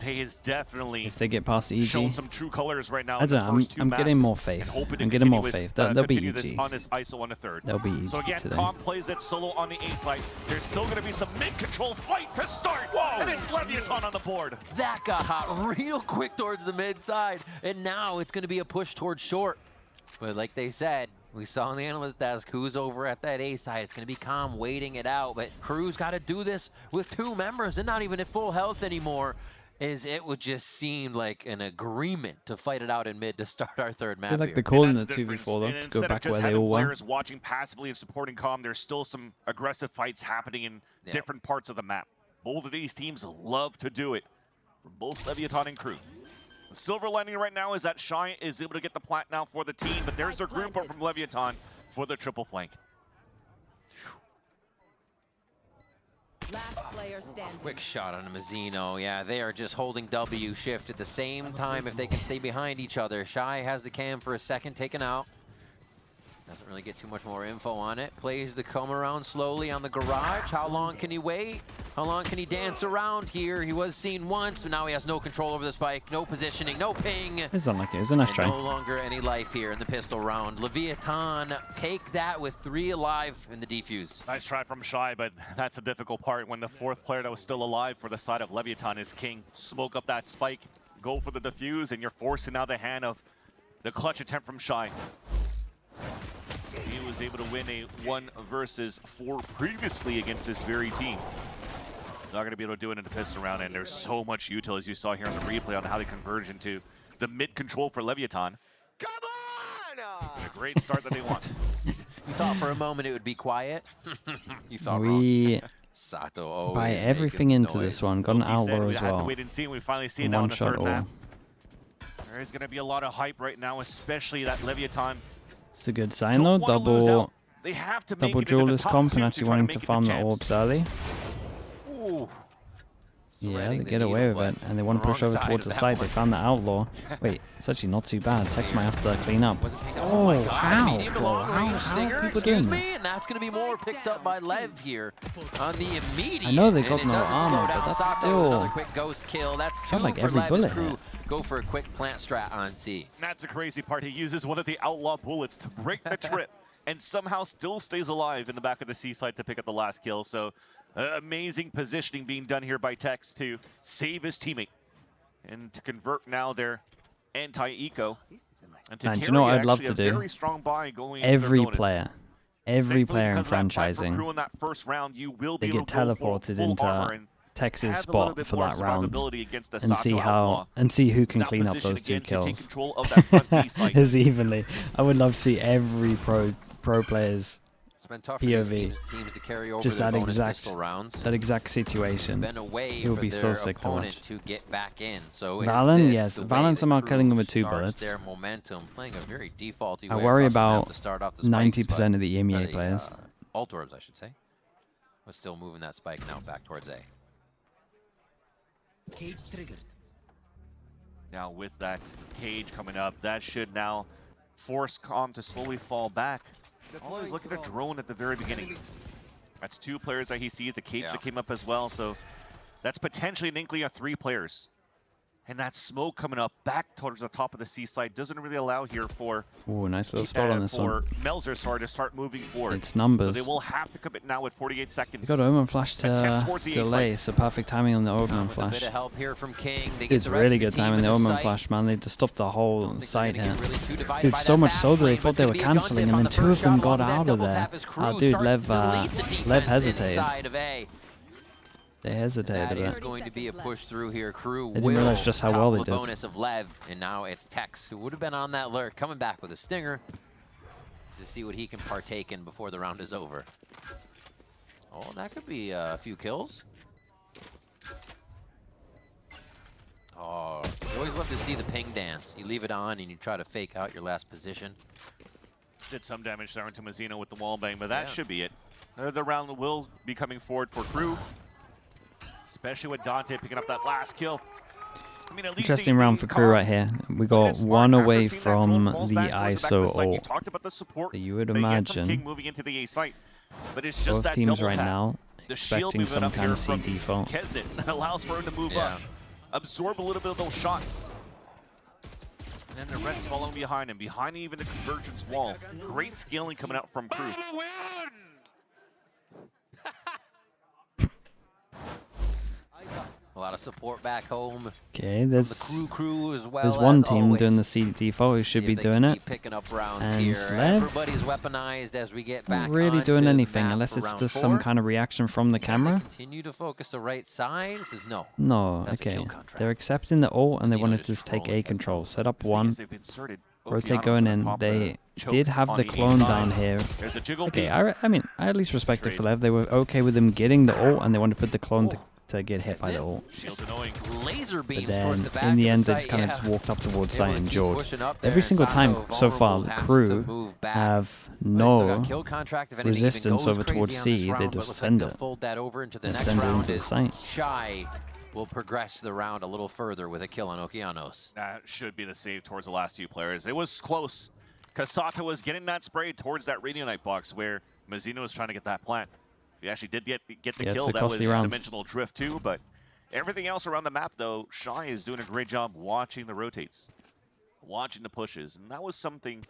Tay is definitely if they get past the EG. shown some true colors right now. I don't know, I'm getting more faith. I'm getting more faith. They'll be EG. This on his ISO on a third. They'll be EG so again, today. Calm plays it solo on the A side. There's still going to be some mid-control fight to start. Whoa. And it's Leviathan on the board. That got hot real quick towards the mid side, and now it's going to be a push towards short. But like they said, we saw on the analyst desk who's over at that A side. It's going to be Calm waiting it out, but KRU's got to do this with 2 members and not even at full health anymore. It would just seem like an agreement to fight it out in mid to start our third map. I like here. the call in the 2v4 though, to go back where they all were. Players watching passively and supporting Calm, there's still some aggressive fights happening in different parts of the map. Both of these teams love to do it for both Leviathan and KRU. The silver lining right now is that Shy is able to get the plant now for the team, but there's their group up from Leviathan for the triple flank. Last player standing. Quick shot on Mazzino. Yeah, they are just holding W shift at the same time if they can stay behind each other. Shy has the cam for a second, taken out. Doesn't really get too much more info on it. Plays the come around slowly on the garage. How long can he wait? How long can he dance around here? He was seen once, but now he has no control over the spike, no positioning, no ping. It's unlucky. It was a nice try. No longer any life here in the pistol round. Leviathan take that with 3 alive in the defuse. Nice try from Shy, but that's a difficult part when the 4th player that was still alive for the side of Leviathan is king. Smoke up that spike, go for the defuse, and you're forcing out the hand of the clutch attempt from Shy. He was able to win a 1 versus 4 previously against this very team. He's not going to be able to do it in the pistol round, and there's so much util, as you saw here on the replay, on how they converge into the mid control for Leviathan. Come on! A great start that they want. You thought for a moment it would be quiet? You thought We wrong. Sato always buy making everything into noise. this one. Got an outlaw we as had to well. wait and see, and we finally see it And now on one the shot 3rd all. map. There is going to be a lot of hype right now, especially that Leviathan. It's a good sign though. Double They have to make double it into the duelist top comp 2 and actually try wanting make to it farm the champs. orbs early. Ooh. Yeah, they Threading get the away needle, with it, but and they want to push wrong over side towards of the that side. one. They found the outlaw. Wait, it's actually not too bad. Tex might have to clean up. Wasn't picked up. Oh, my God. how? Medium to Bro, long how range are stinger, people excuse doing me, this? and that's going to be more picked up by Lev here on the immediate. I know they got and it no doesn't armor, slow but down that's Sato with still- another quick ghost kill. That's 2 Felt like for every Lev. His bullet crew hit. go for a quick plant strat on C. That's the crazy part. He uses one of the outlaw bullets to break the trip and somehow still stays alive in the back of the C side to pick up the last kill. So amazing positioning being done here by Tex to save his teammate and to convert now their anti-eco. And to Man, do you carry know what I'd love actually to a do? very strong buy going into their Every bonus. player Thankfully, in because of that fight from franchising, KRU in that first round, you will be they able get to go for teleported full armor into and Tex's have a little spot bit for more that round survivability against the and see Sato outlaw. who can That clean up position those 2 again to take kills control of that front B site. as evenly. I would love to see every pro players It's been tough for these POV. teams to carry over Just their that bonus exact pistol rounds. situation. Been a way It would for be their so sick to opponent watch. to get back in. So Valen, is yes, the way Valen the somehow KRU killing him with 2 starts bullets. Their momentum, playing a very defaulty I way worry across the map about to start off the spikes, 90% but- of the EMEA or the, players. Alt orbs, I should say. But still moving that spike now back towards A. Cage triggered. Now with that cage coming up, that should now force Calm to slowly fall back. Always looking at drone at the very beginning. That's 2 players that he sees, the cage that came up as well, so that's potentially an inkling of 3 players. And that smoke coming up back towards the top of the C side doesn't really allow here for Ooh, nice little spot on this one. Melzer to start moving forward. It's numbers. So they will have to commit now with 48 seconds. They got Omen Flash Attempt to towards the A delay, site. so perfect timing on the Omen With a bit Flash. of help here from King. They get It's the rest really of the good team timing, in the Omen site. Flash, man. They just stopped the whole Don't think site they're here. gonna get really too divided Dude, by so that much fast so that they lane, but thought it's they gonna were be a gun cancelling, dip and on then the 2 of first them shot. got Along that out of double there. tap as Oh, KRU dude, starts Lev, to lead the Lev defense hesitated. inside of A. They hesitated That a is bit. going to be a push through here. KRU They didn't realize just how well they the did. bonus of Lev, and now it's Tex, who would have been on that lurk, coming back with a stinger to see what he can partake in before the round is over. Oh, that could be a few kills. Oh, you always love to see the ping dance. You leave it on and you try to fake out your last position. Did some damage there into Mazzino with the wall bang, but that Yeah. should be it. The round will be coming forward for KRU, especially with Dante picking up that last kill. I mean, at least Interesting round for KRU right here. We got 1 away from the ISO You ult. talked about the support So you would they get from imagine King moving into the A site, but it's just both that teams double right tap. now The shield expecting moving some up kind here of C from default. Kesnet that allows for him to move Yeah. up. absorb a little bit of those shots. And then the rest following behind him, behind even the convergence wall. Great scaling coming out from KRU. A lot of support back home. Okay, From there's the crew as well. there's one as team always. doing the C default who should See be if they can doing it. keep picking up rounds And here. Lev, Everybody's weaponized as we get back Not really doing onto the anything map unless for it's round just 4. some kind of reaction from the camera. Continue to focus the right side. This is no. No, That's a okay. kill contract. They're accepting the ult and they Xeno wanted to just just take trolling A us. control. Set up The thing one, is they've inserted rotate Okeanos going on in. top of They the choke did have on the A clone side. down here. There's a jiggle Okay, beat. I mean, I at least respect it for Trade. Lev. They were okay with him getting the ult and they wanted to put the clone to get hit Isn't by it? the ult. Shield annoying. Laser But beams then towards the back in the of end, the they just site. kind of Yeah. just walked up towards Able site to and keep George. pushing up there, Every and single time Sato so far, vulnerable, the has to KRU move back. have Well, they still got no kill contract. If anything even resistance goes over crazy towards on C. this They round, but just looks send like it. they'll fold that over into the They next send it round. into the Is site. Shy will progress the round a little further with a kill on Okeanos. That should be the save towards the last two players. It was close, because Sato was getting that spray towards that Radionite box where Mazzino was trying to get that plant. He actually did get the Yeah, kill. it's a That was costly round. dimensional drift too, but everything else around the map, though, Shy is doing a great job watching the rotates, watching the pushes, and that was something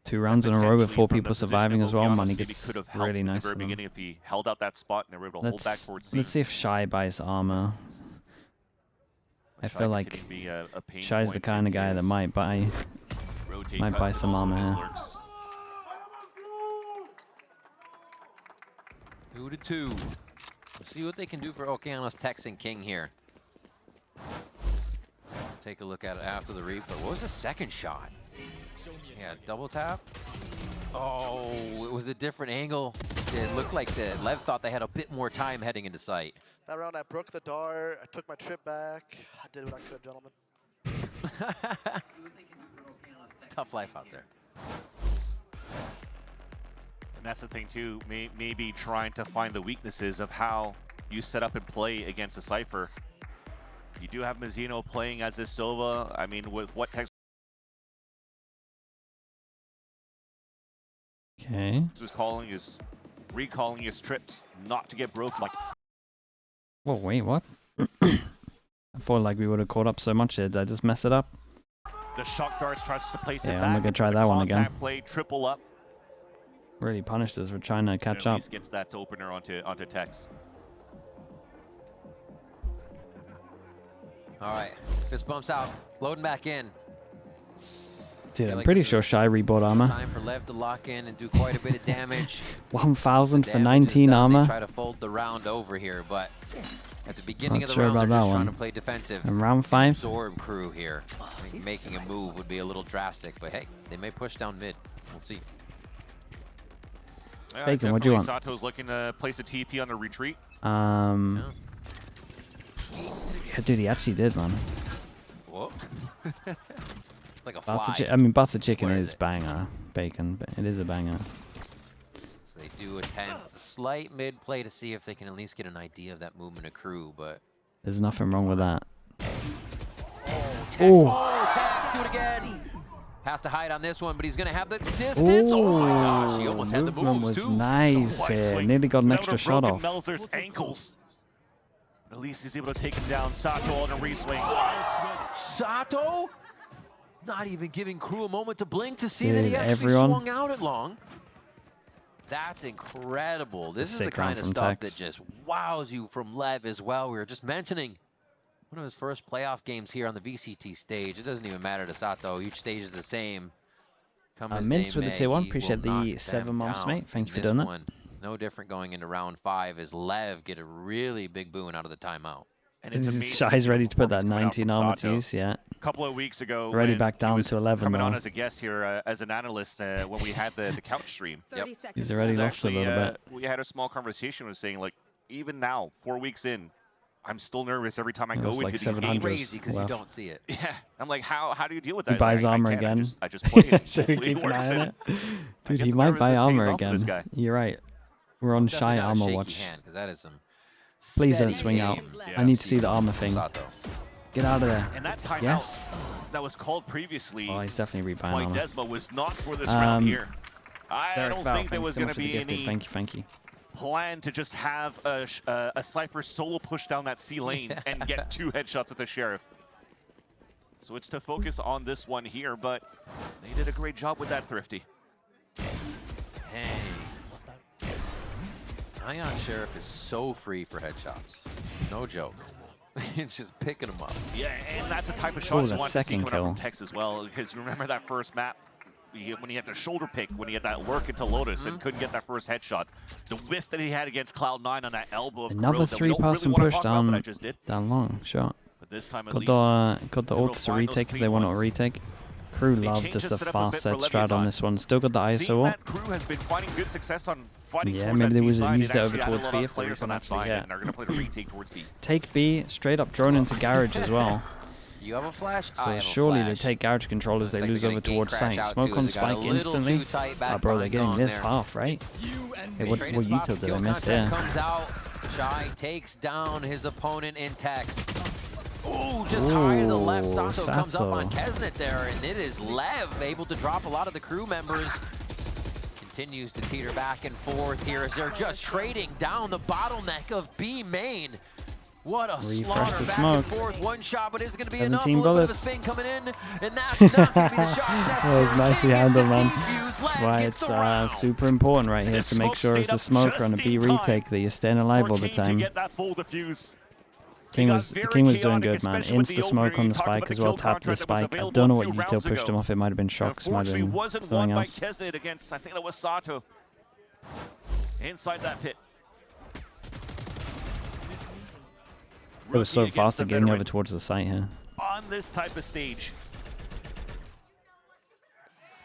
2 rounds in a row with potentially 4 from the people position surviving of as well. Okeanos Money maybe gets could have helped really in nice the for very them. beginning if he held out that spot and they were able to hold back towards C. Let's see if Shy buys armor. I Shy feel like continuing to be a pain Shy's the point kind in of guy that his might buy. rotate might cuts buy and some also armor his here. lurks. 2-2. We'll see what they can do for Okeanos, Tex, and King here. Take a look at it after the replay. What was the second shot? Yeah, double tap. Oh, it was a different angle. It looked like the Lev thought they had a bit more time heading into sight. That round, I broke the dart. I took my trip back. I did what I could, gentlemen. It's tough life out there. And that's the thing too, maybe trying to find the weaknesses of how you set up and play against a Cypher. You do have Mazzino playing as this Silva. I mean, with what Tex Okay. was calling is recalling his trips not to get broken. Like, Whoa, wait, what? I thought like we would have caught up so much here. Did I just mess it up? the shock darts tries to place it Yeah, back. I'm gonna try the that one again. contact play, triple up. Really punished us for trying to catch And at up. least gets that opener onto Tex. All right, fist bumps out, loading back in. Dude, feel I'm like pretty this sure is Shy rebought armor. Time for Lev to lock in and do quite a bit of damage. 1,000 for Damage is 19 done. They armor. try to fold the round over here, but at the beginning Not of the sure round, they're about just that trying one. to play defensive. And round and 5. absorb KRU here. I think making a move would be a little drastic, but hey, they may push down mid. We'll see. Yeah, Bacon, what do you want? Sato's looking to place a TP on the retreat. Yeah, dude, he actually did, man. Whoa. Like a fly. I mean, butter chicken Where is is it? banger. Bacon, but it is a banger. So they do attempt a slight mid play to see if they can at least get an idea of that movement of KRU, but There's nothing wrong with that. Tex, Ooh. oh, Tex, do it again. Has to hide on this one, but he's gonna have the distance. Oh my gosh, he almost had the movement moves was too. nice Wide here. swing. Nearly got an That extra would've shot broken off. Melzer's ankles. At least he's able to take him down. Sato on a re-swing. Sato? Not even giving KRU a moment to blink to see that Dude, he actually everyone- swung out it long. That's incredible. This is the Sick round kind of from stuff Tex. that just wows you from Lev as well. We were just mentioning one of his first playoff games here on the VCT stage. It doesn't even matter to Sato. Each stage is the same. Come as Mints they with the may, tier 1. he Appreciate will knock the them 7 months, down mate. Thank in you for this doing that. one. No different going into round 5 as Lev get a really big boon out of the timeout. And it's amazing. Shy's ready to put that performance coming 19 out from armor to Sato. use, yeah. A couple of weeks ago, Already when back he down was to 11 coming on now. as a guest here as an analyst when we had the couch stream. 30 seconds. He's already It was lost a little bit. We had a small conversation with saying, like, even now, 4 weeks in, I'm still nervous every time I It go was into like these 700. games. Crazy because you left. don't see it. Yeah, I'm like, how do you deal with He that? buys He's like, armor I can't. again. I just play it. Should we It keep an works eye on in. it? Dude, guess he the might buy nervousness pays armor off for this again. guy. You're right. We're on Definitely Shy not a armor shaky watch. hand, 'cause that is some Please don't steady swing out. aim. Yeah. I need to see the armor thing. Sato. Get out of there. And that timeout Yes. that was called previously Oh, he's definitely rebuying by armor. Desma was not for this round here. I Derek don't Val, think there thank was you so going much to for the be gifted. any Thank you. plan to just have a Cypher solo push down that C lane and get 2 headshots with the Sheriff. So it's to focus on this one here, but they did a great job with that, Thrifty. Hey. Ion Sheriff is so free for headshots. No joke. It's just picking them up. Yeah, and that's the type of shots you that want to see second coming out from kill. Tex as well. Because remember that first map, when he had the shoulder pick, when he had that lurk into Lotus and couldn't get that first headshot. The whiff that he had against Cloud9 on that elbow of Another Gorilla that we don't really 3-person wanna push talk about, but I down, just did. down long. Shot. But this time at Got least, the Zero ults to find those retake if clean they want to ones. retake. Crew They love changed just the a setup a fast bit set for strat on Leviathan. this one. Still got the Seeing ISO that up. Crew has been finding good success on fighting Yeah, towards maybe that they C side. used it over Actually added towards a lot B of if they players on can that actually side get. and are going to play the retake towards B. Take B, straight up drone into garage as well. You have a flash? I So have a surely they flash. take garage control as they Looks like lose they're over gonna towards gate crash site. out Smoke too, on as they got a spike little instantly. too tight back Oh, bro, they're behind getting on this there. half, right? Hey, what Trade is you buff, told skill they missed contact there? comes out. Shy takes down his opponent in Tex. Ooh, just Ooh, high to the left. Sato comes up on Sato. Kesnet there, and it is Lev able to drop a lot of the crew members. Continues to teeter back and forth here as they're just trading down the bottleneck of B main. What a Refresh slaughter the back smoke. and forth. One shot, but is it going to be 17 enough? A little bit of a bullets. spin coming in, and that's not going to be the shots necessary. That was nicely King gets handled, the man. defuse, That's Lev why gets it's the round. super important right here The to make smoke sure as stayed the up smoker on a just B in time retake that you're staying alive all the For King to time. get that full defuse. King got was very doing good, chaotic, man. especially with the Insta smoke opener. on You the talked about spike the as well. kill Tapped the contract that was spike. I available don't know a what few Util rounds pushed him ago. off. It might have been shocks, might have Unfortunately, been wasn't something won by else. Kesnet against, I think that was Sato. Inside that pit. It was so Rookie against fast the at getting over veteran. towards the site here. On this type of stage.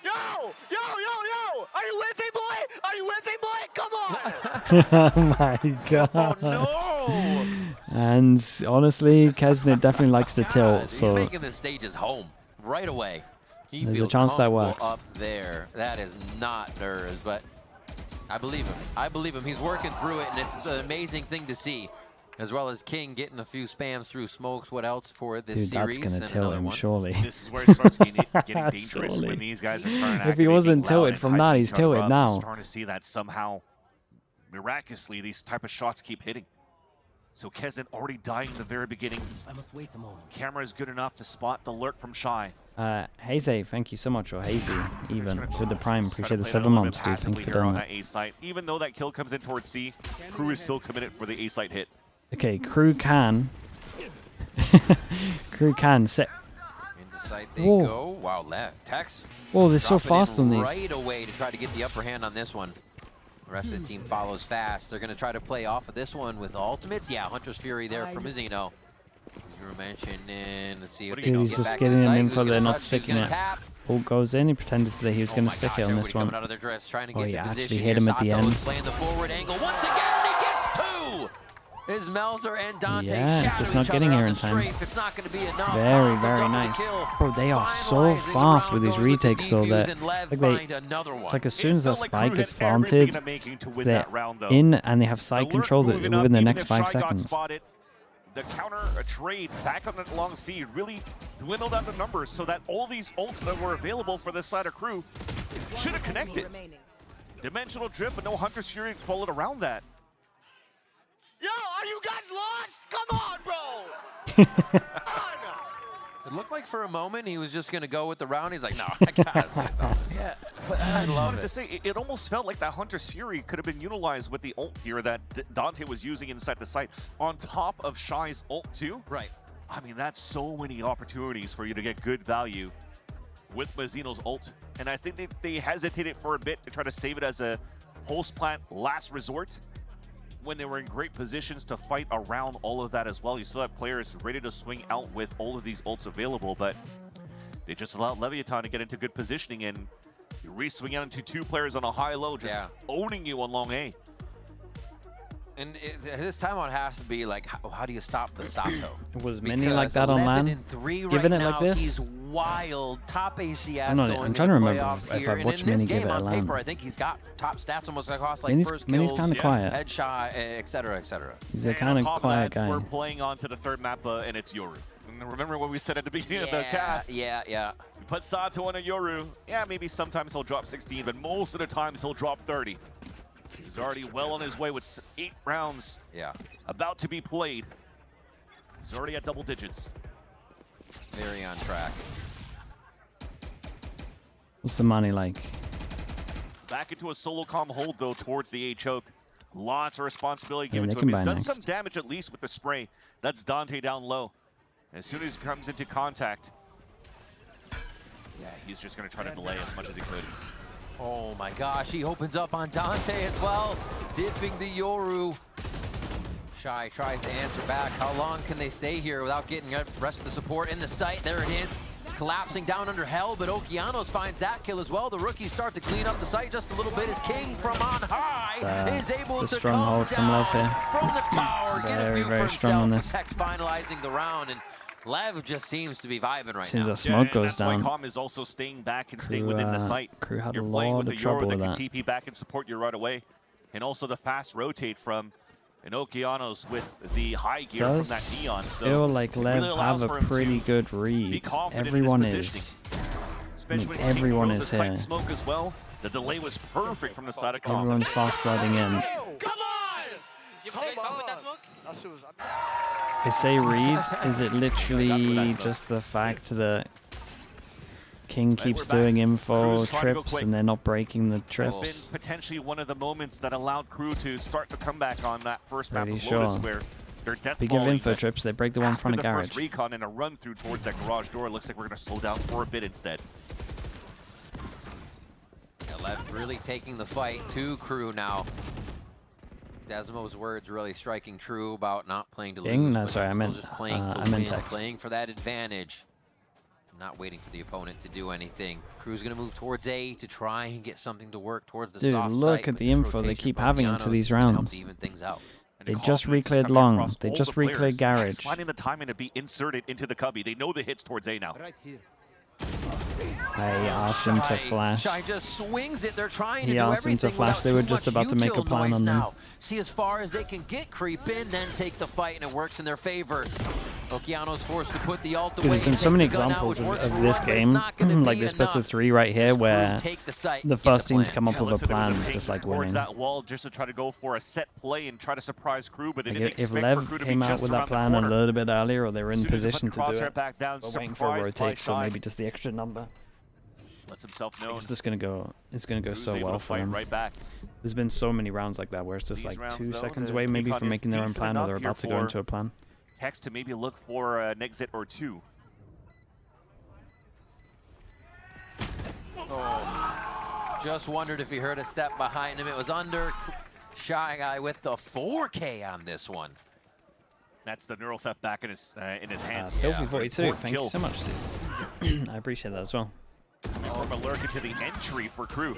Yo! Yo, yo, yo! Are you with me, boy? Are you with me, boy? Come on! Oh my god. Oh no! And honestly, Kesnet definitely likes to God, tilt, he's so making the stages home right away. He There's a feels chance that comfortable works. up there. That is not nerves, but I believe him. I believe him. He's working through it, and it's an amazing thing to see. As well as King getting a few spams through smokes. What else for this dude, series? that's gonna And tilt another him one. surely. This is where it starts getting dangerous Surely. when these guys are starting If he activating wasn't loud tilted and from hyping that, each he's other tilted up. now. We're starting to see that somehow, miraculously, these type of shots keep hitting. So Kesnet already dying in the very beginning. I must wait a moment. Camera is good enough to spot the lurk from Shy. Hazy, thank you so much, or Hazy, even with the prime. Try to Appreciate the play that a 7 little months, bit dude. Thank passively you for here doing on that. that A site. Even though that kill comes in towards C, Crew is still committed for the A site hit. Okay, crew can. Crew can set. Into sight they Whoa. go. Wow, Tex. Whoa, they're so dropping in fast on these. Right away to try to get the upper hand on this one. The rest of the team follows fast. They're going to try to play off of this one with ultimates. Yeah, Hunter's Fury there from Azino. You were mentioning, let's see if What they do you can know? He's get just back to getting the him site. in Who's for gonna the not touch? Who's sticking gonna it. tap? Ult goes in. He pretended that he was Oh going my to stick gosh, it on everybody this one. coming out of their dress, trying to Oh, get he the actually position hit here. him at the Sato is end. playing the forward angle once again, and he gets two. Is Melzer and Dante Yes, shadow it's not each getting other here on in the time. strafe. It's not going to be enough. Very, Cobb very comes up with nice. the kill. Bro, they are so Finalizing the fast round with these going with the retakes, so defuse, that and Lev like they, find another one. it's like as It soon as that felt like Crew spike had gets everything planted, in the making to win they're that round, though. in and they have The site lurk control moving up, within the even next if 5 Shy got seconds. spotted, the counter trade back on the long C really dwindled out the numbers so that all these ults that were available for this side of Crew should have connected. Remaining. Dimensional drift, but no Hunter's Fury followed around that. Yo, are you guys lost? Come on, bro! It looked like for a moment he was just going to go with the round. He's like, no, I got it. Yeah, but I just love wanted it. to say, it almost felt like that Hunter's Fury could have been utilized with the ult here that Dante was using inside the site on top of Shy's ult too. Right. I mean, that's so many opportunities for you to get good value with Mazzino's ult. And I think they hesitated for a bit to try to save it as a host plant last resort when they were in great positions to fight around all of that as well. You still have players ready to swing out with all of these ults available, but they just allowed Leviathan to get into good positioning and you re-swing out into 2 players on a high-low, just owning you on long A. And this time on has to be like, how do you stop the Sato? It was many like that on 11 LAN. and 3 right Giving it now. like this? He's wild. Top ACS I'm not- going I'm into trying to remember playoffs if here. I've And watched in this Mini give game it a on LAN. paper, I think he's got top stats almost across like Mini's- first Mini's kills, kinda quiet. headshot, et cetera, et cetera. He's a And kind on of top quiet that, guy. We're playing on to the 3rd map, and it's Yoru. And remember what we said at the beginning of the cast? Yeah. We put Sato on a Yoru. Yeah, maybe sometimes he'll drop 16, but most of the times he'll drop 30. He's already well on his way with 8 rounds about to be played. He's already at double digits. Very on track. What's the money like? Back into a solo comm hold though towards the A choke. Lots of responsibility Yeah, given they to can him. He's buy done next. some damage at least with the spray. That's Dante down low. As soon as he comes into contact, yeah, he's just gonna try to delay as much as he could. Oh my gosh, he opens up on Dante as well, dipping the Yoru. Shy tries to answer back. How long can they stay here without getting the rest of the support in the site? There it is, collapsing down under hell, but Okeanos finds that kill as well. The rookies start to clean up the site just a little bit as King from on high is able it's a to stronghold come from down LEV here. from the tower, get a Very, view very for strong on himself. this. Tex finalizing the round, and Lev just seems to be vibing right As soon as now. that smoke goes that's why down. Comm is also staying back and staying Crew, within the site. Crew had You're a playing lot with of a trouble Yoru that with can that. TP back and support you right away. And also the fast rotate from an Okeanos with the high gear from that Does Neon. So feel like it Lev really allows have for a him pretty to good be read. confident Everyone in his is. especially when everyone King is throws a here. sight smoke as well. The delay was perfect from the side of Comm. Everyone's fast flooding in. Come on! That shit was. I say read, is it Yeah, literally that's just the fact that King Right, keeps we're back. doing info Crew's trying to go trips quick. and they're not breaking the That's trips? been potentially one of the moments that allowed Crew to start the comeback on that first map Pretty of Lotus, sure. where their death Speaking of volley info that trips, they break the one in after front of the garage. first recon and a run through towards that garage door. It looks like we're going to slow down for a bit instead. Yeah, Lev really taking the fight to Crew now. Desmo's words really striking true about not playing to King? lose. No, but sorry, I still meant, just playing to I meant win, Tex. playing for that advantage. Not waiting for the opponent to do anything. Crew's gonna move towards A to try and get something to work towards the Dude, soft look site, at but the this info they rotation keep from having into Okeanos these is gonna help rounds. to even things out. And They the just confidence is recleared coming long. across They all just the players. recleared garage. Tex finding the timing to be inserted into the cubby. They know the hits towards A now. I asked him to Shy- flash. Shy just swings it. They're trying to He do asked him to everything flash. without They were too just much about to make a util plan noise on them. now. See as far as they can get creep in, then take the fight, and it works in their favor. Okeanos forced to put the ult Dude, away. there's been and so take many the gun out, examples which works of for this one, but it's game, not gonna like be this best of enough. 3 right here, Crew where take the site, the get first team to plan. come up Yeah, with a looks like there was plan, ping just like towards winning. that wall just to try to go for a set play and try to surprise Crew, but they Like didn't if expect for Lev Crew to be came out just with around that the plan a corner. little bit earlier, or they were in As soon as he position put to do Crosshair it, back down, we're waiting for a surprised by rotate, so Shy. maybe just the extra number. Lets himself known. It's just gonna go. It's gonna go Crew's so able well to for fight them. right back. There's been so many rounds like that where it's just These like rounds, 2 though, seconds the away, maybe recon from is making their own decent plan, or enough they're here about to go for into a plan. Tex to maybe look for an exit or two. Oh, just wondered if he heard a step behind him. It was under. Shy Guy with the 4K on this one. That's the neural theft back in his hands. Sophie42, Important thank you kill. so much, dude. I appreciate that as well. Coming from a lurk into the entry for Crew.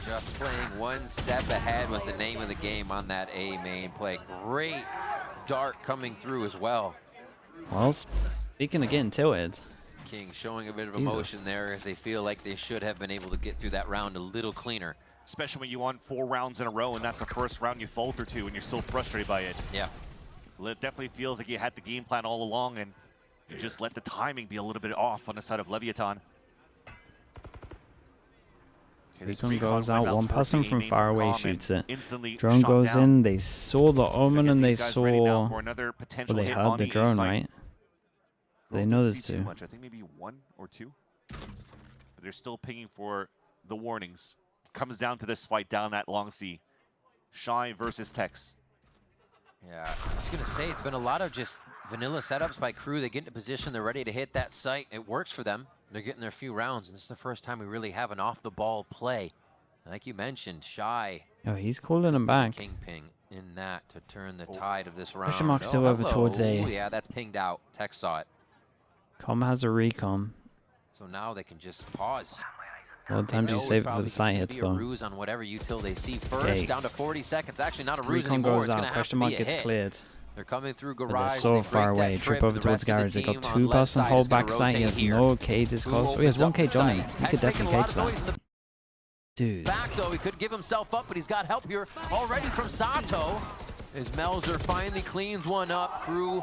Just playing one step ahead was the name of the game on that A main play. Great dart coming through as well. Well, speaking of getting tilted, King showing a bit of Jesus. emotion there as they feel like they should have been able to get through that round a little cleaner. Especially when you won 4 rounds in a row and that's the first round you falter to and you're so frustrated by it. Yeah. Well, it definitely feels like you had the game plan all along and you just let the timing be a little bit off on the side of Leviathan. Okay, this Recon goes went out, one towards person the from A-main far away Comm and shoots it. instantly Drone shot goes down. in, they saw the omen Get and they these guys ready now saw, for another potential well, they hit heard on the A drone, site. right? They Drone know didn't there's see too two. much. I think maybe 1 or 2. But they're still pinging for the warnings. Comes down to this fight down at Long Sea. Shy versus Tex. Yeah, I was gonna say, it's been a lot of just vanilla setups by Crew. They get into position, they're ready to hit that site. It works for them. They're getting their few rounds, and this is the first time we really have an off-the-ball play. Like you mentioned, Shy, Oh, he's calling him back. Kingpin in that to turn the tide of this round. Question mark still over towards A. hello. Yeah, that's pinged out. Tex saw it. Com has a recon. So now they can just pause. What They time do you know save it for probably the just site gonna hits be a though? ruse on whatever util they see first. Okay. Down to 40 seconds. Actually, not a ruse Recon anymore. goes It's gonna out, have question to mark be a gets hit. cleared. They're coming through But garage. they're so they far break that away. Trip and over the towards rest of the garage. They team got on 2 left person side hold is gonna back site. He rotate has here. no cages Who close. Oh, he has opens 1 up cage the on him. site? He Tex could making definitely a lot cage of noise that. in the Dude. back though. He could give himself up, but he's got help here already from Sato. As Melzer finally cleans one up. Crew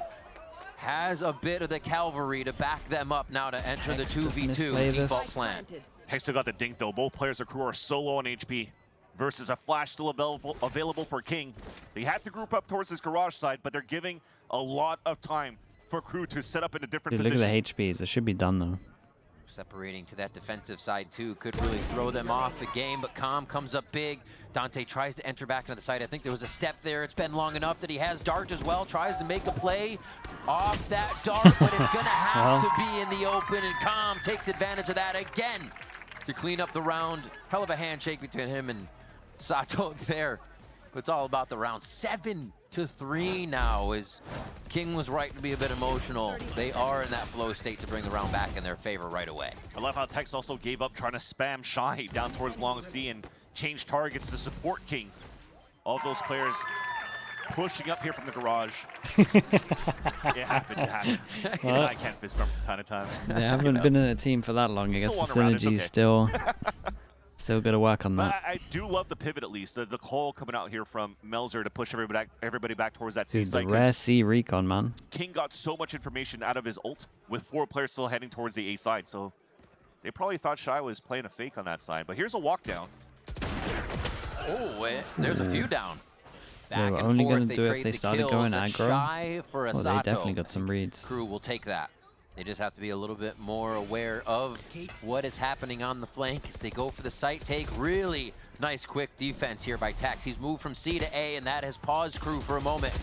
has a bit of the cavalry to back them up now to enter the Tex doesn't 2v2 misplay default this. plan. Hexa got the dink though. Both players of crew are so low on HP. Versus a flash still available for King. They have to group up towards his garage side, but they're giving a lot of time for crew to set up in a different Dude, look position. at the HPs. It should be done though. Separating to that defensive side too could really throw them off the game, but Calm comes up big. Dante tries to enter back into the side. I think there was a step there. It's been long enough that he has Dart as well. Tries to make a play off that Dart, but it's gonna have to be in the open, and Calm takes advantage of that again to clean up the round. Hell of a handshake between him and Sato there. But it's all about the round. 7-3 now, as King was right to be a bit emotional. They are in that flow state to bring the round back in their favor right away. I love how Tex also gave up trying to spam Shy down towards Long C and change targets to support King. All of those players pushing up here from the garage. It happens, it happens. Well, I can't fist bump from time to time. They haven't been in a team for that long. I guess the Still on around, it's synergy's okay. still got to work on But that. I do love the pivot at least. The call coming out here from Melzer to push everybody back towards that C Dude, the site. rare C recon, man. King got so much information out of his ult with 4 players still heading towards the A side. So they probably thought Shy was playing a fake on that side. But here's a walk down. Oh, there's a few down. Back were and only forth, gonna they do it if trade they the started kills. going It's aggro. Shy for a Well, they Sato. definitely got some reads. Crew will take that. They just have to be a little bit more aware of what is happening on the flank as they go for the site take. Really nice quick defense here by Tex. He's moved from C to A, and that has paused Crew for a moment.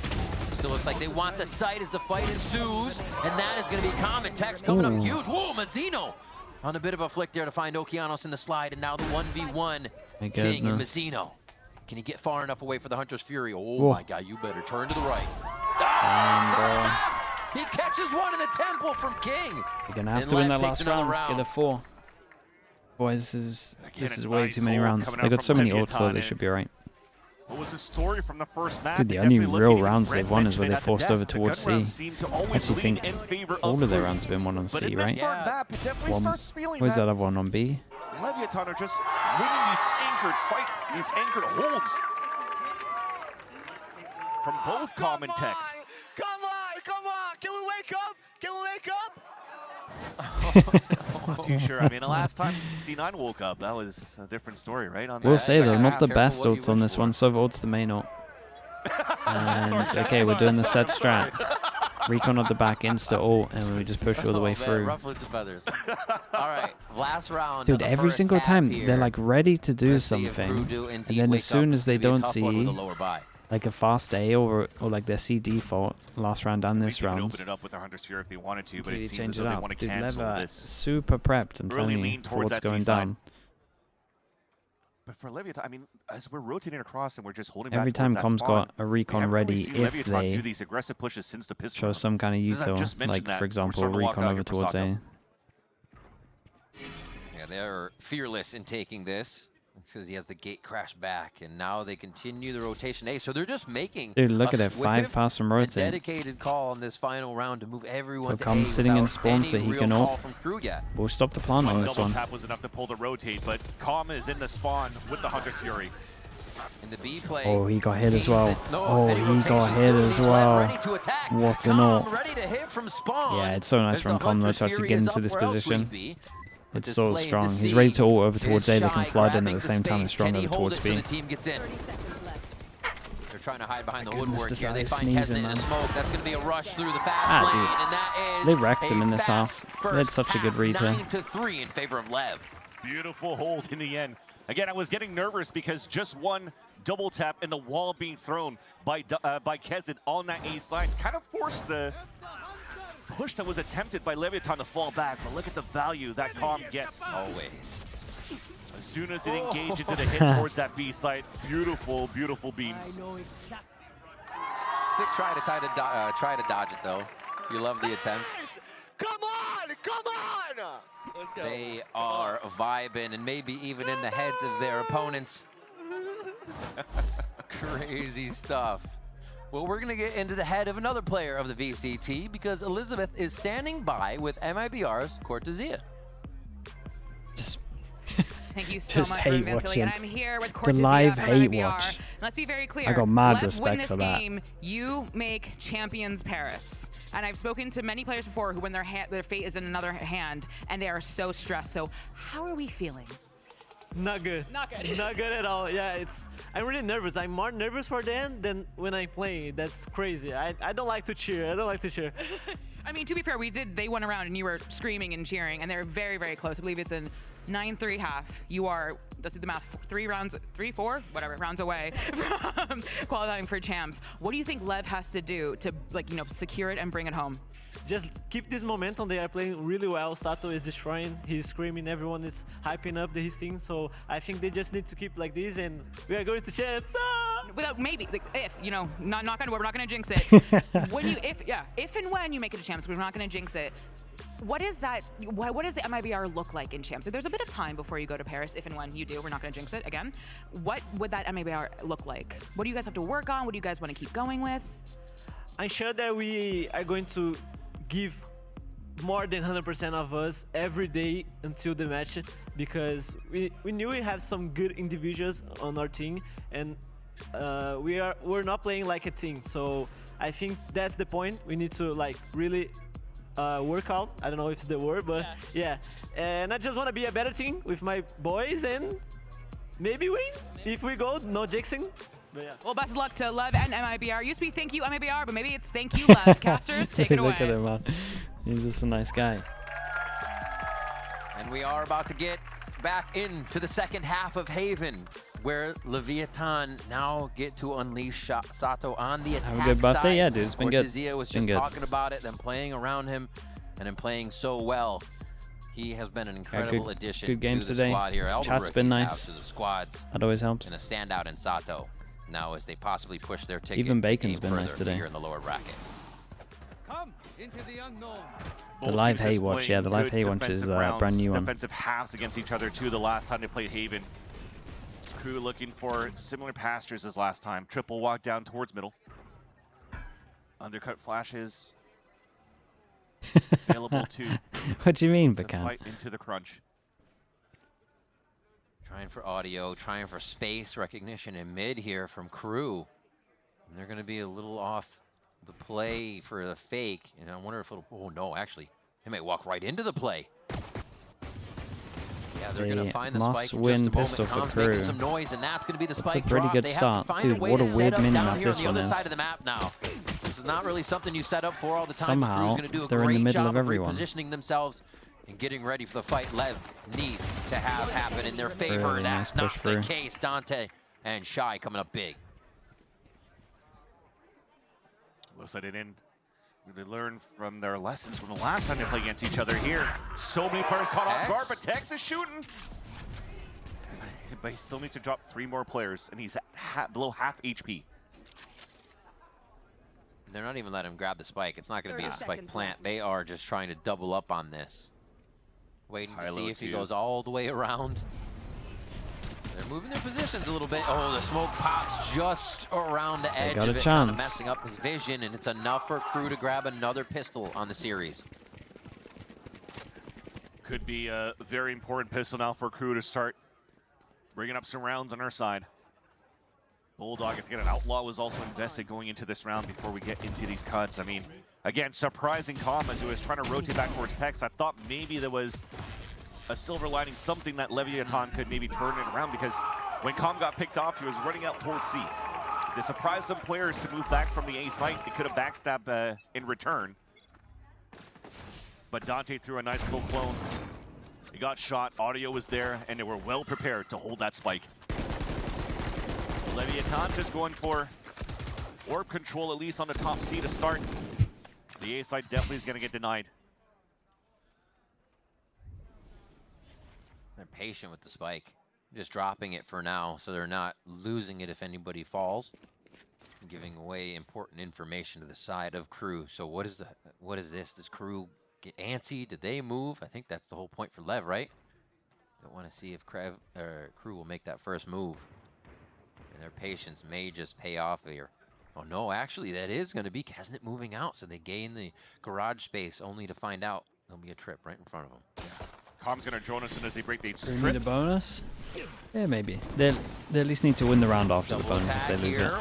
Still looks like they want the site as the fight ensues, and that is going to be common. Tex coming up huge. Whoa, Mazzino on a bit of a flick there to find Okeanos in the slide, and now the 1v1 My King and goodness. Mazzino. Can he get far enough away for the Hunter's Fury? Oh Whoa. my God, you better turn to the right. And He catches one in the temple from King. you're gonna have And to win Lev that takes last another round. round. Get a 4. Boys, this Again, is a way nice too many ult rounds. coming They out got so from many ults, so Leviathan, they should be alright. What was the story from the first map? Dude, the only real rounds they've won is where they forced over towards C. Actually think all of their rounds have been won on But C, in this right? third map, it definitely One, starts feeling where's that. that other one on B? Leviathan are just winning these anchored these anchored holds from both Calm and Tex. Come on! Can we wake up? Can we wake up? Not too sure. I mean, the last time C9 woke up, that was a different story, right? On We'll that. say though, second not half, the careful best what you ults on wish this for. one. Sov ult's the main ult. And okay, we're doing the set strat. Recon at the back, insta ult, and we just push all the way through. Rufflets and feathers. All right, last round. Dude, of the every first single half time here. they're like ready to do Let's see if Crew something, do and indeed then wake as soon up. as they It's gonna be a don't tough one with see a lower buy. like a fast A or like their C default last round and At this least they could round, open it up with their Hunter Sphere if they wanted to, but it completely seems change as it though they up. want to Dude, cancel Lever this. super prepped. I'm Really telling you lean for towards what's that going C side. down. But for Leviathan, I mean, as we're rotating across and we're just holding Every back time towards that Com's spawn, got a we recon haven't really ready seen if Leviathan do they these aggressive pushes since the pistol show round. some kind of Because I've util, just mentioned like that. for We're example, starting to walk recon out over here for towards Sato. A. Yeah, they're fearless in taking this because he has the gate crash back, and now they continue the rotation A. So they're just making Dude, look a at it, 5 swift pass from and rotate. dedicated call on this final round to move everyone So to Com's A sitting in without spawn so any he real can call ult. from Crew yet. We'll stop the plan on this Double one. tap was enough to pull the rotate, but Calm is in the spawn with the Hunter's Fury. In the B play. Oh, he got hit as King's well. in- no, Oh, any he rotation got hit still as leaves Lev well. ready to attack. What an Calm ult. ready to hit from spawn. Yeah, it's so nice As from the Calm though Hunter's to actually Fury get is into up, this where else would he position. be? It's This so play into strong. He's C. ready to ult over It towards is A. They can Shy flood in at grabbing the same time space. as strong Can he over hold towards it so B. the team gets in? 30 seconds left. They're trying to hide behind the goodness, woodwork this here. guy They is find sneezing, Keston in the man. smoke. That's going to be a rush through the fast Ah, lane, dude. and that is They wrecked him in this fast half. They had first such a good half, read here. 9-3 in favor of Lev. Beautiful hold in the end. Again, I was getting nervous because just one double tap and the wall being thrown by Kesden on that A side kind of forced the push that was attempted by Leviathan to fall back. But look at the value that Calm gets. Always. As soon as it engaged into the hit towards that B site, beautiful, beautiful beams. Sick try to dodge it though. You love the attempt. Come on! Come on! Let's go. They are vibing and maybe even in the heads of their opponents. Crazy stuff. Well, we're going to get into the head of another player of the VCT because Elizabeth is standing by with MIBR's Cortezia. Just Thank you so Just much for hate Vince watching and I'm here with the Cortesia live from hate MIBR. watch. Let's be very clear. I got mad Lev respect win this for that. game, you make champions Paris. And I've spoken to many players before who, when their fate is in another hand, and they are so stressed. So how are we feeling? Not good. Not good. Not good at all. Yeah, I'm really nervous. I'm more nervous for them than when I play. That's crazy. I don't like to cheer. I don't like to cheer. I mean, to be fair, they went around and you were screaming and cheering, and they're very, very close. I believe it's in 9-3 half. You are, let's do the math, 4 rounds away from qualifying for champs. What do you think Lev has to do to, like, secure it and bring it home? Just keep this momentum. They are playing really well. Sato is destroying. He's screaming. Everyone is hyping up his team. So I think they just need to keep like this, and we are going to champs. Without maybe, like, if, not gonna, we're not gonna jinx it. If and when you make it to champs, we're not gonna jinx it. What is that? What does the MIBR look like in champs? So there's a bit of time before you go to Paris. If and when you do, we're not gonna jinx it again. What would that MIBR look like? What do you guys have to work on? What do you guys want to keep going with? I'm sure that we are going to give more than 100% of us every day until the match, because we knew we have some good individuals on our team, and we're not playing like a team. So I think that's the point. We need to like really work out. I don't know if it's the word, but yeah. And I just want to be a better team with my boys and maybe win if we go no jinxing. Yeah. Well, best of luck to Lev and MIBR. Used to be thank you MIBR, but maybe it's thank you Lev. Casters, take it away. Look at him, man. He's just a nice guy. And we are about to get back into the second half of Haven, where Leviathan now get to unleash Sato on the attack Have a good birthday, side. yeah, dude. It's been good. Cortesia was Been just good. talking about it, them playing around him, and him playing so well. He has been an incredible addition good games to the today. squad here. All the Chat's been rookies nice. have to the squads, That always helps. and a standout in Sato. Now, as they possibly push their ticket Even Bacon's game been nice further today. here in the lower bracket. Come into the unknown. The live hate watch, yeah, the live hate watch is a brand new one. Defensive halves against each other too. The last time they played Haven, crew looking for similar pastures as last time. Triple walk down towards middle. Undercut flashes available to What do you mean, the Bacan? fight into the crunch. Trying for audio, trying for space recognition in mid here from KRU. And they're going to be a little off the play for the fake. And I wonder if it'll, oh no, actually, they might walk right into the play. Yeah, they're going to find the spike in just a moment. Pistol for Com's making KRU. some noise, and that's going to be the That's spike a pretty drop. good They start. have to find Dude, a way what to a set weird up mini-map down here on this the one other is. side of the map now. This is not really something you set up for all the time. Somehow, KRU's going to do a they're in the great middle job of everyone. repositioning themselves and getting ready for the fight Lev needs to have happen in their favor. Really That's nice not push the through. case. Dante and Shy coming up big. Looks like they didn't really learn from their lessons from the last time they played against each other here. So many players caught off guard, but Tex is shooting. But he still needs to drop 3 more players, and he's at below half HP. They're not even letting him grab the spike. It's not going to be a 30 spike seconds plant. left. They are just trying to double up on this. Waiting to see Hilo if he too. goes all the way around. They're moving their positions a little bit. Oh, the smoke pops just around the edge got of a it, kind of chance. messing up his vision, and it's enough for KRU to grab another pistol on the series. Could be a very important pistol now for KRU to start bringing up some rounds on our side. Bulldog, if you get an outlaw, was also invested going into this round before we get into these cuts. I mean, again, surprising calm as he was trying to rotate back towards Tex. I thought maybe there was a silver lining, something that Leviathan could maybe turn it around, because when Calm got picked off, he was running out towards C. They surprised some players to move back from the A site. They could have backstabbed in return. But Dante threw a nice little clone. He got shot, audio was there, and they were well prepared to hold that spike. Leviathan just going for orb control, at least on the top C to start. The A site definitely is going to get denied. They're patient with the spike, just dropping it for now, so they're not losing it if anybody falls. Giving away important information to the side of KRU. So what is this? Does KRU get antsy? Did they move? I think that's the whole point for Lev, right? They want to see if KRU will make that first move. And their patience may just pay off here. Oh no, actually that is going to be Kesnet moving out, so they gain the garage space only to find out there'll be a trip right in front of them. Com's gonna drone as soon as they break the Do we need strip. a bonus? Yeah, maybe. They at least need to win the round after the Double bonus if attack they lose here. it.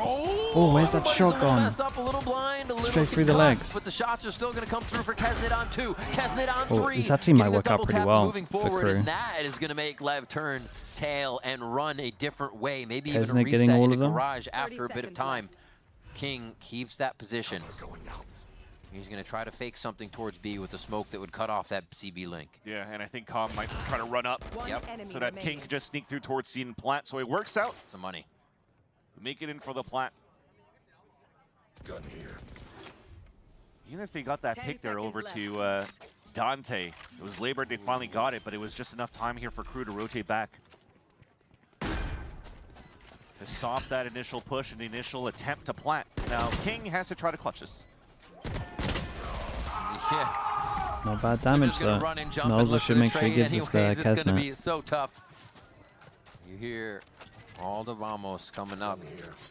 Oh, where's that everybody's shot a little gone? messed up, a little blind, a little Straight through the concussed, legs. But the shots are still going to come through for Kesnet on 2. Kesnet on Oh, 3. this actually might Getting the work out double pretty tap well moving for forward, Crew. and that is going to make Lev turn tail and run a different way. Maybe even a Kesnet reset getting all in of the them? garage after a bit of seconds time. King keeps that position. He's going to try to fake something towards B with the smoke that would cut off that CB link. Yeah, and I think Com might try to run up One Yep. enemy so that King remaining. can just sneak through towards C and plant. So it works out. Some money. Make it in for the plant. Even if they got that 10 pick there seconds over left. to Dante, it was labored. They finally got it, but it was just enough time here for Crew to rotate back. To stop that initial push and the initial attempt to plant. Now, King has to try to clutch this. Yeah. Not bad They're damage just gonna though. run and jump and Nolza look for should the make sure he trade gives us anyways. the It's gonna Kesnet. be so tough. You hear all the Vamos coming up.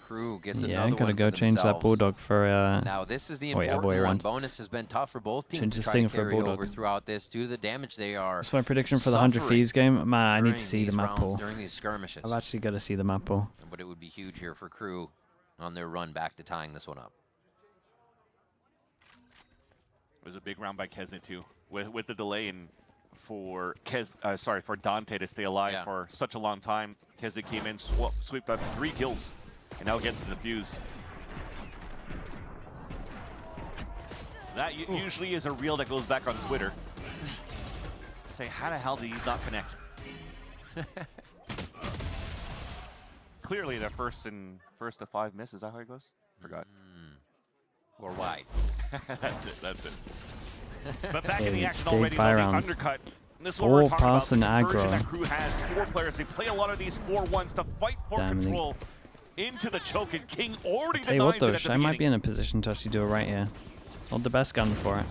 Crew gets Yeah, another I'm gonna one go for change that themselves. Bulldog for Now this is the oh, yeah, important boy one. round. Bonus has been tough for both teams Change to this try thing to for a carry Bulldog. over throughout this due to the damage they are. That's my prediction for the 100 suffering Thieves game. Man, I need during to see the these map rounds, pool. during these skirmishes. I've actually got to see the map pool. But it would be huge here for Crew on their run back to tying this one up. It was a big round by Kesnet too, with the delay and for for Dante to stay alive Yeah. for such a long time. Kesnet came in, swept up 3 kills, and now gets to the fuse. That usually is a reel that goes back on Twitter. Say, how the hell did he not connect? Clearly, the first to 5 misses. Is that how it goes? Forgot. Or wide. That's it. That's it. But back in the Hey, action big already, buy the rounds. undercut. And this is what we're 4 talking about. pass and The conversion aggro. that Crew has 4 players. They play a lot of these 4-1s to fight for Damn, control into the choke, and King already Tell you denies what it though, at the Shy might be beginning. in a position to actually do it right here. Not the best gun for it.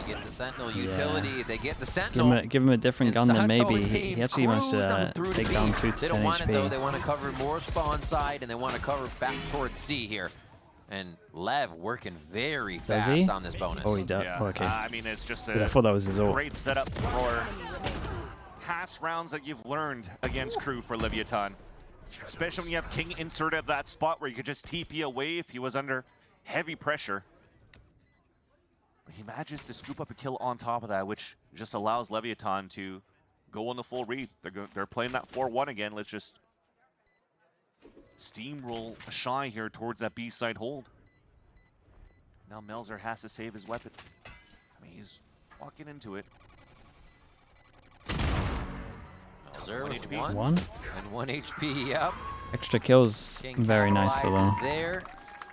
You get the Sentinel Yeah. utility. They get the Sentinel. Give him a different And gun, then Sato maybe and he team actually managed cruise on to through take B. down 2 to They 10 don't want it though. They HP. want to cover more spawn side, and they want to cover back towards C here. And Lev working very Does fast he? on this bonus. Oh, he does. Yeah. Oh, okay. I mean, it's just But I a thought that was his ult. great setup for past rounds that you've learned against Crew for Leviathan. Especially when you have King inserted at that spot where you could just TP away if he was under heavy pressure. But he manages to scoop up a kill on top of that, which just allows Leviathan to go on the full read. They're playing that 4-1 again. Let's just steamroll Shy here towards that B side hold. Now Melzer has to save his weapon. I mean, he's walking into it. Melzer 1 with HP. 1? and 1 HP. Yep. Extra kills. King Very nice though. capitalizes there.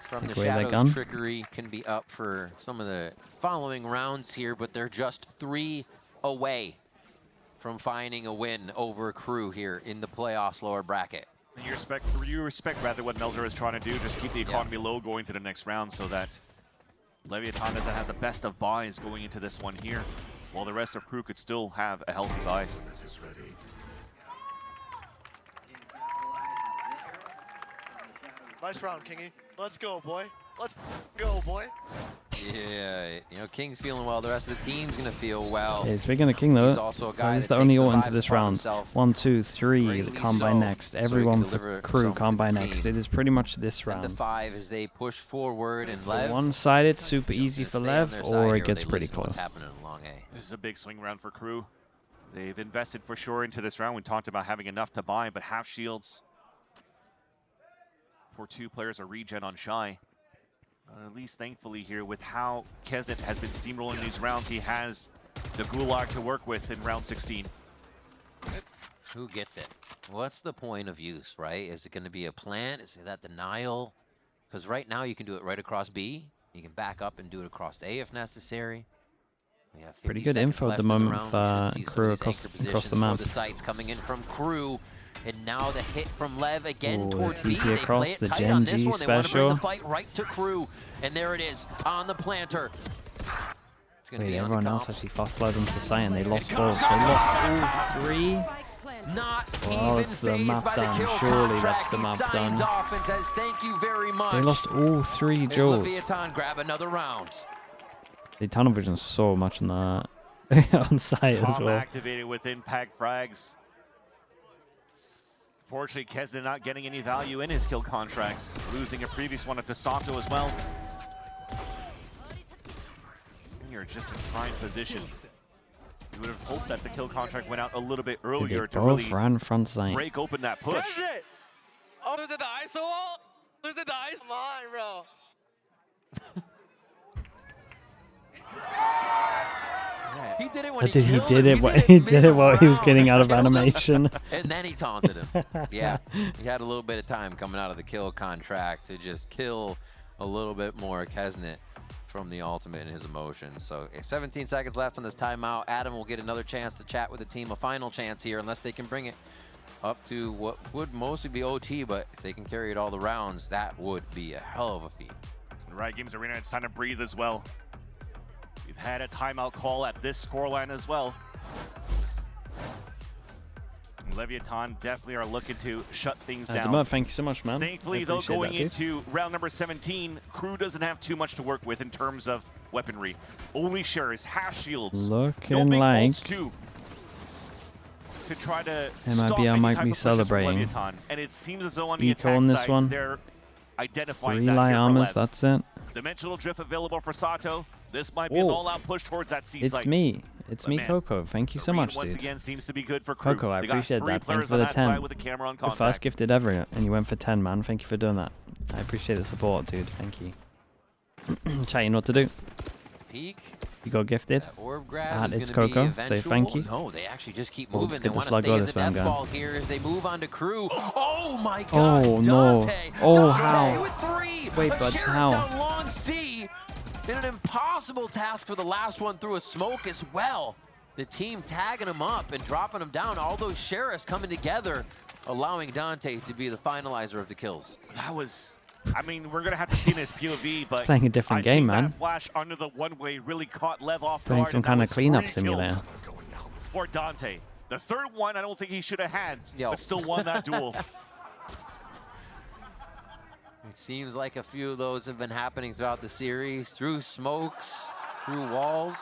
From the Take away that Shadows, gun. trickery can be up for some of the following rounds here, but they're just 3 away from finding a win over Crew here in the playoffs lower bracket. And you respect rather what Melzer is trying to do, just keep the economy low going to the next round so that Leviathan doesn't have the best of buys going into this one here, while the rest of Crew could still have a healthy buy. Nice round, Kingy. Let's go, boy. Let's go, boy. Yeah, you know, King's feeling well. The rest of the team's going to feel well. Okay, speaking of King He's though, also a guy he's that the only takes the ult into vibes this upon round. himself. 1, 2, 3, the Greatly combine so, next. so he Everyone can for deliver Crew some to combine the next. team. It is pretty much this 10 to round. 5 as they push forward, and Lev One-sided, super easy for gonna stay on Lev, their side or here it while gets they pretty listen to what's close. happening in long A. This is a big swing round for Crew. They've invested for sure into this round. We talked about having enough to buy, but half shields for 2 players, a regen on Shy. At least thankfully here with how Kesnet has been steamrolling these rounds, he has the Gulag to work with in round 16. Who gets it? What's the point of use, right? Is it going to be a plant? Is it that denial? Because right now you can do it right across B. You can back up and do it across A if necessary. We have 50 Pretty good seconds info at the left in moment round. for We should see some Crew of these across anchor the positions map. for the sights coming in from Crew. And now the hit from Lev again Ooh, towards the B. TP They across play it the tight on this Gen G one. They want to bring the special. fight right to Crew. And there it is on the planter. It's going to Wait, be on everyone the else comp. actually fast-flowed into Cyan. They lost both. They lost all 3. Not Well, even it's the phased map by the done. kill Surely contract. that's the He map signs done. off and says thank you very much. They lost all 3 As Joes. Leviathan grab another round. The tunnel vision so much in the on site as Calm well. activated with impact frags. Fortunately, Kesna not getting any value in his kill contracts, losing a previous one to Sato as well. You're just in prime position. You would have hoped that the kill contract went out a little bit earlier to really ran front side. break open that push. Oh, there's the ice wall. There's the ice. Come on, bro. He did it when he He killed did him. it. He did it while he was mid-round. getting out of Killed him. animation. And then he taunted him. Yeah, he had a little bit of time coming out of the kill contract to just kill a little bit more Kesnet from the ultimate and his emotions. So 17 seconds left on this timeout. Adam will get another chance to chat with the team, a final chance here, unless they can bring it up to what would mostly be OT, but if they can carry it all the rounds, that would be a hell of a feat. Riot Games Arena, it's time to breathe as well. We've had a timeout call at this scoreline as well. Leviathan definitely are looking to shut things down. Demar, thank you so much, man. Thankfully, I though, appreciate going that, dude. into round number 17, KRU doesn't have too much to work with in terms of weaponry. Only shares, half shields, Looking no big like bolts too, to try to stop MIBR any might type be of pushes from celebrating. Leviathan. And it seems as though on the Eco attack on this side, one. they're identifying 3 that light here for armors, Lev. that's it. Dimensional drift available for Sato. This might be an Whoa. all-out push towards that C It's site. me. It's But me, man, Coco. Thank you the so read much, once dude. again seems to be good for KRU. Coco, I They got appreciate 3 that. Thank players you for on the that 10. side with a camera on The contact. first gifted ever, and you went for 10, man. Thank you for doing that. I appreciate the support, dude. Thank you. Chat, you know what to do. Peak. You got gifted. That orb grab is It's gonna be Coco. Say eventual. thank you. No, they actually just keep Oh, moving. let's They get the want to slug stay on as this a one, death guy. ball here as they move on to KRU. Oh my God! Oh, no. Dante. Oh, Dante how? with 3. Wait, a but Sheriff how? down long C. In an impossible task for the last one through a smoke as well. The team tagging him up and dropping him down. All those Sheriffs coming together, allowing Dante to be the finalizer of the kills. That was, I mean, we're going to have to see in his POV, but playing a different I game, think man. That flash under the one-way really caught Lev off Playing guard. some and that kind of was cleanup 3 simulator. kills for Dante. The third one, I don't think he should have had, Yo. but still won that duel. It seems like a few of those have been happening throughout the series, through smokes, through walls.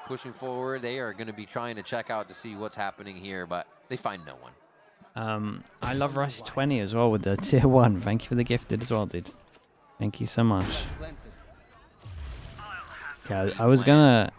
Pushing forward, they are going to be trying to check out to see what's happening here, but they find no one. I love Rush 20 as well with the tier 1. Thank you for the gifted as well, dude. Thank you so much. Okay, I was gonna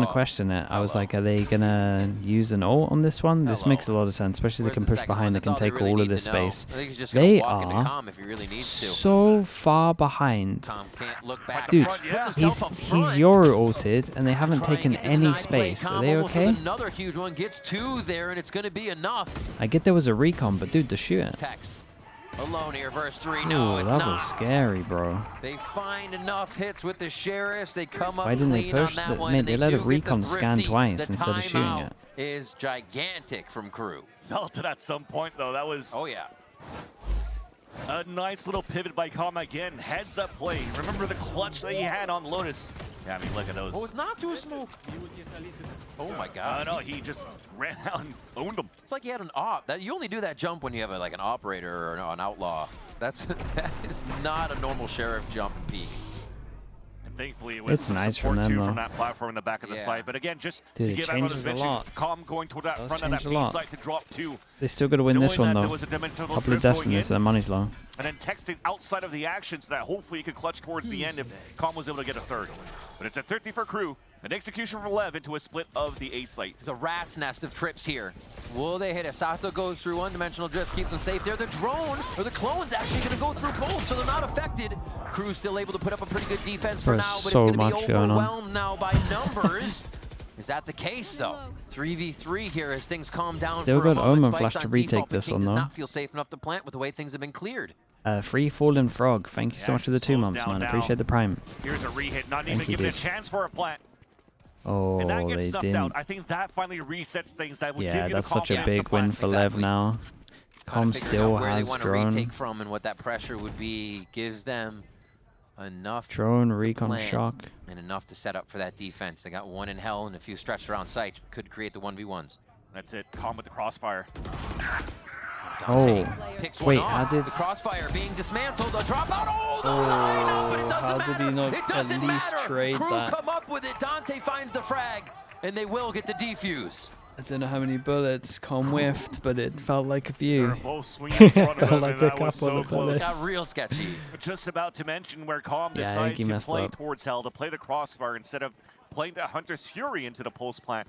question it. I was like, are they gonna use an ult on this one? This makes a lot of sense, especially they Where's can the push second behind. one? They That's can all they take really all of need this to know. space. I think he's just gonna They walk into are Calm if he really needs to. so far behind. Calm can't look back. Dude, Puts yeah. himself up he's front. Euro ulted, and they haven't Trying taken to any deny play. space. Are Calm they almost okay? with another huge one, gets 2 there, and it's going to be enough. I get there was a recon, but dude, the shooter. Tex alone here, verse 3. No, Ooh, it's that not. was scary, bro. They find enough hits with the Sheriffs. They come up Why didn't they clean on push that the- one. mate, and they let do a get the recon scan thrifty. twice The instead of shooting timeout it. is gigantic from KRU. Felt it at some point, though. That was Oh, yeah. a nice little pivot by Calm again. Heads up play. Remember the clutch that he had on Lotus? Yeah, I mean, look at those. Oh, it's not through a smoke. Oh, my God. No, he just ran out and owned them. It's like he had an op. That you only do that jump when you have like an operator or an outlaw. That is not a normal Sheriff jump and peek. And thankfully, it was It's some nice support from them, too though. from that platform in the back of the Yeah. site. But again, just Dude, to it give everyone changes a vision, lot. Calm going toward that Does front of that change a B lot. site to drop 2. They still got to win this Knowing one that though. there was a dimensional Couple of drift deaths going in this, in, their money's low. and then texting outside of the action so that hopefully he could clutch towards the end if Calm was able to get a third. But it's a 30 for KRU. An execution for Lev into a split of the A site. The rat's nest of trips here. Will they hit it? Sato goes through one-dimensional drift, keeps them safe there. The drone, or the clone's actually going to go through both, so they're not affected. KRU's still able to put up a pretty good defense for There's now, but so it's going to much be going on. overwhelmed now by numbers. Is that the case, though? 3v3 here as things calm down Still for a got moment. Omen Spike's Flash to on retake default, but this King one, does though. not feel safe enough to plant with the way things have been cleared. Free Fallen Frog, thank you so Yeah, much for the 2 slows months, down man. now. Appreciate the prime. Here's a rehit, not Thank even you, given a dude. chance for a plant. Oh, And that gets they snuffed didn't. out. I think that finally resets things. That would Yeah, give you that's the such a confidence to big win plant. for Lev Exactly. now. Calm Figuring still out where they has want to drone. retake from and what that pressure would be gives them enough Drone, to recon, plan shock. and enough to set up for that defense. They got one in hell and a few stretched around site. Could create the 1v1s. That's it. Calm with the crossfire. Dante Oh, picks wait, one how off. did- The crossfire being dismantled. A dropout. Oh, the line up, but it doesn't how matter. did he not it doesn't at least matter. trade KRU that? come up with it. Dante finds the frag. and they will get the defuse. I don't know how many bullets Com whiffed, but it felt like a few. They're both swinging in front of Felt him, like and a that was couple so of close. bullets. Got real sketchy. Just about to mention where Calm Yeah, decided Iggy to messed play up. towards Hell, to play the crossfire instead of playing the Hunter's Fury into the pulse plant.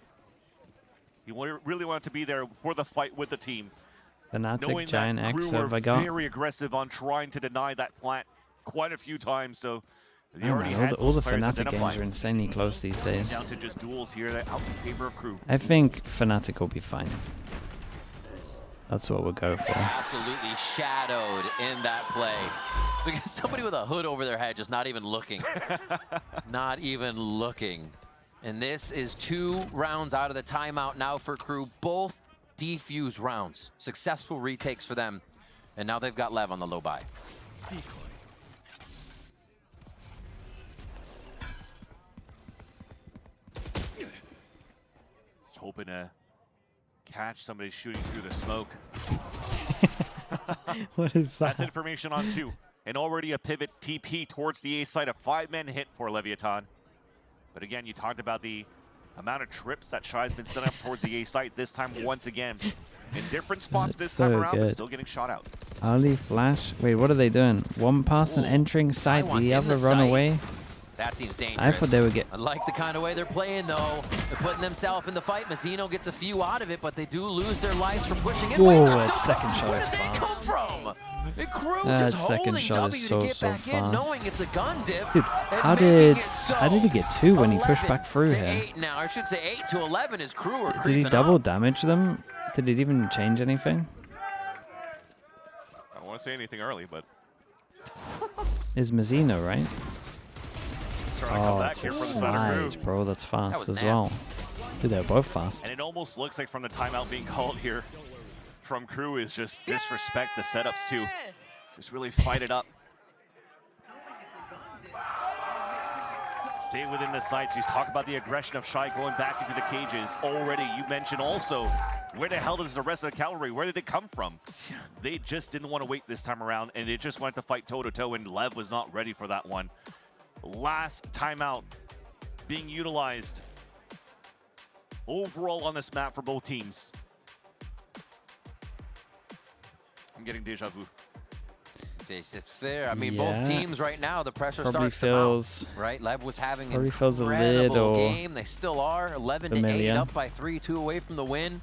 He really wanted to be there for the fight with the team. Fnatic, Knowing Giant that X, Crew who were have I got? very aggressive on trying to deny that plant quite a few times, so they Oh already man, had all the those players Fnatic games identified. are insanely close these days. Down to just duels here that out in favor of Crew. I think Fnatic will be fine. That's what we'll go for. Absolutely shadowed in that play. Because somebody with a hood over their head just not even looking. Not even looking. And this is 2 rounds out of the timeout now for Crew. Both defuse rounds. Successful retakes for them. And now they've got Lev on the low buy. Just hoping to catch somebody shooting through the smoke. What is that? That's information on 2. And already a pivot TP towards the A side, a 5-man hit for Leviathan. But again, you talked about the amount of trips that Shy's been setting up towards the A site this time once again. In different spots That's this time so around, but good. still getting shot out. Ali Flash. Wait, what are they doing? One pass and Ooh, entering side, one's the in other the run site. away. That seems dangerous. I thought they would get. I like the kind of way they're playing, though. They're putting themselves in the fight. Mazzino gets a few out of it, but they do lose their lives from pushing in. Whoa, Wait, they're that still second shot Where is did they come fast. from? The Crew That just second holding shot W is to so get back in, fast. knowing it's a gun diff. Dude, and how making did it so. he get 2 when he pushed 11 back through to here? 8 now. I should say 8 to 11 is Crew are Did he creeping double up. damage them? Did it even change anything? I don't want to say anything early, but Is Mazzino, right? trying to come Oh, back it's here a from the side of Crew. slide, bro. That's fast was as nasty. well. Dude, they're both fast. And it almost looks like from the timeout being called here from Crew is just disrespect the setups too. Just really fight it up. Stay within the sights. You talk about the aggression of Shy going back into the cages already. You mentioned also, where the hell is the rest of the cavalry? Where did it come from? They just didn't want to wait this time around, and it just went to fight toe-to-toe, and Lev was not ready for that one. Last timeout being utilized overall on this map for both teams. I'm getting deja vu. It's there. I mean, Yeah. both teams right now, the pressure Probably starts feels- to mount, right? Lev was having an probably feels a incredible little game. They still are 11 to 8, familiar. up by 3-2 away from the win,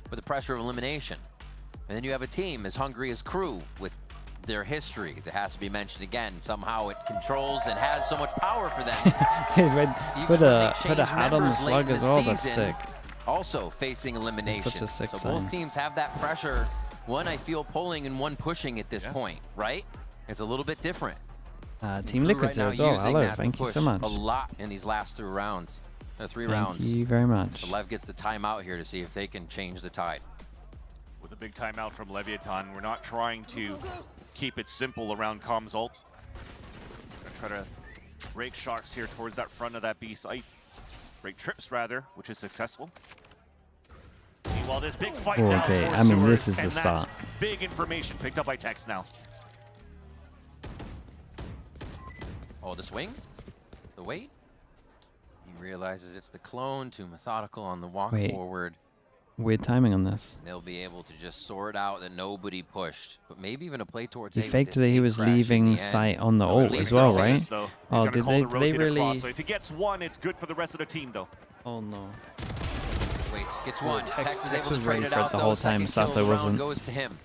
with the pressure of elimination. And then you have a team as hungry as Crew with their history that has to be mentioned again. Somehow it controls and has so much power for them. Dude, Even put when a they change hat on the members late slug in as the well. That's season, sick. Also facing elimination. a sick so sign. both teams have that pressure. One I feel pulling and one pushing at this point, right? It's a little bit different. Team Crew Liquid right now as well. using Hello, that to thank you so push much. A lot in these last 3 rounds. Thank rounds. you very much. So Lev gets the timeout here to see if they can change the tide. With a big timeout from Leviathan, we're not trying to keep it simple around Com's ult. Gonna try to break shots here towards that front of that B site. Break trips rather, which is successful. Meanwhile, this big fight now Okay, towards I mean, this Sewers, is the and that's start. big information picked up by Tex now. Oh, the swing? The wait? He realizes it's the clone, too methodical on the walk Wait. forward. Weird timing on this. They'll be able to just sort out that nobody pushed, but maybe even a play towards He A with faked this that he gate was crash in leaving the end. sight on the At ult least as well, they're right? fast, Though. He's Oh, gonna did call they- the did they rotate really- across, so if he gets one, it's good for the rest of the team, though. Oh no. Waits, gets one. Tex- Tex is Tex able was to trade ready it for it out the though. whole time. Second kill Sato of the round wasn't. goes to him.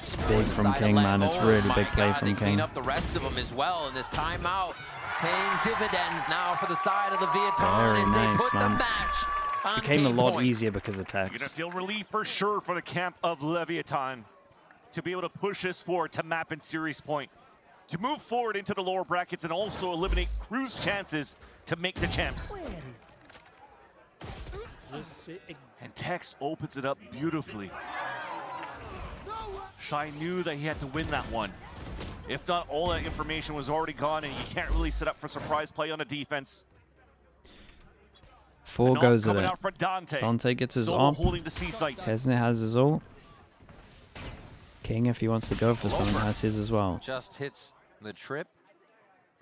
It's big from Side of King, Lev. man. It's Oh really my big play God, from they clean King. up the rest of them as well in this timeout. Paying dividends now for the side of the Vietnam Very as nice, they put man. the match on Became a game lot point. easier because of Tex. You're gonna feel relief for sure for the camp of Leviathan to be able to push this forward to map in series point, to move forward into the lower brackets and also eliminate Crew's chances to make the champs. And Tex opens it up beautifully. Shy knew that he had to win that one. If not, all that information was already gone and you can't really set up for surprise play on a defense. 4 And all goes at coming it. out for Dante. Dante gets his Solo op. holding the C site. Tesnet has his ult. King, if he wants to go for something, has his as well. Just hits the trip,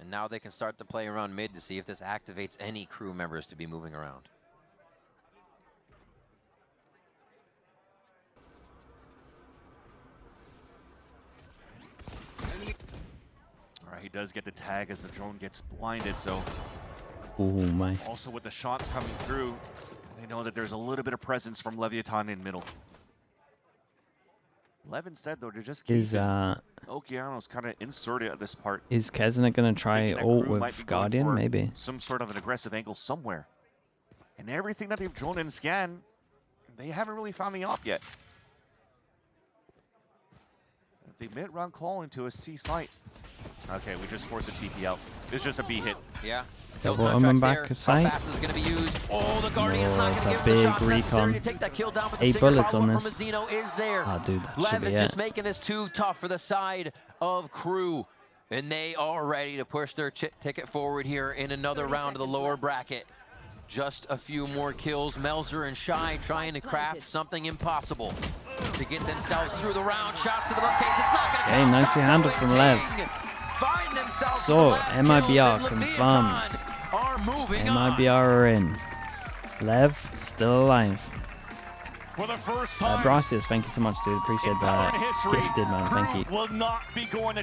and now they can start to play around mid to see if this activates any crew members to be moving around. All right, he does get the tag as the drone gets blinded, so Oh my. also with the shots coming through, they know that there's a little bit of presence from Leviathan in middle. LEV instead, though, they're just Is keeping Okeanos kind of inserted at this part. is Kezna gonna try Thinking that ult Crew might be with going Guardian? for Maybe. some sort of an aggressive angle somewhere. And everything that they've drawn and scanned, they haven't really found the op yet. If they mid-round call into a C site. Okay, we just forced a TP out. It's just a B hit. Yeah. Double No omen contracts back there. aside. How fast is it going to be used? Oh, the Guardian's Oh, not it's going a to give him the big shot necessary recon. to take that kill down, but the 8 stinger bullets on follow-up this. from Azino is there. Oh, dude, that should LEV be is it. just making this too tough for the side of KRU, and they are ready to push their ticket forward here in another round of the lower bracket. Just a few more kills. Melzer and Shy trying to craft something impossible to get themselves through the round. Shots to the bookcase. It's not going to Okay, nicely handled from LEV. Find themselves So, the last MIBR kills, and confirmed. Leviathan are moving on. MIBR are in. LEV still alive. For the first time Brasius, thank you so much, dude. Appreciate in power that. and history, Gifted, man. Thank you. Crew will not be going to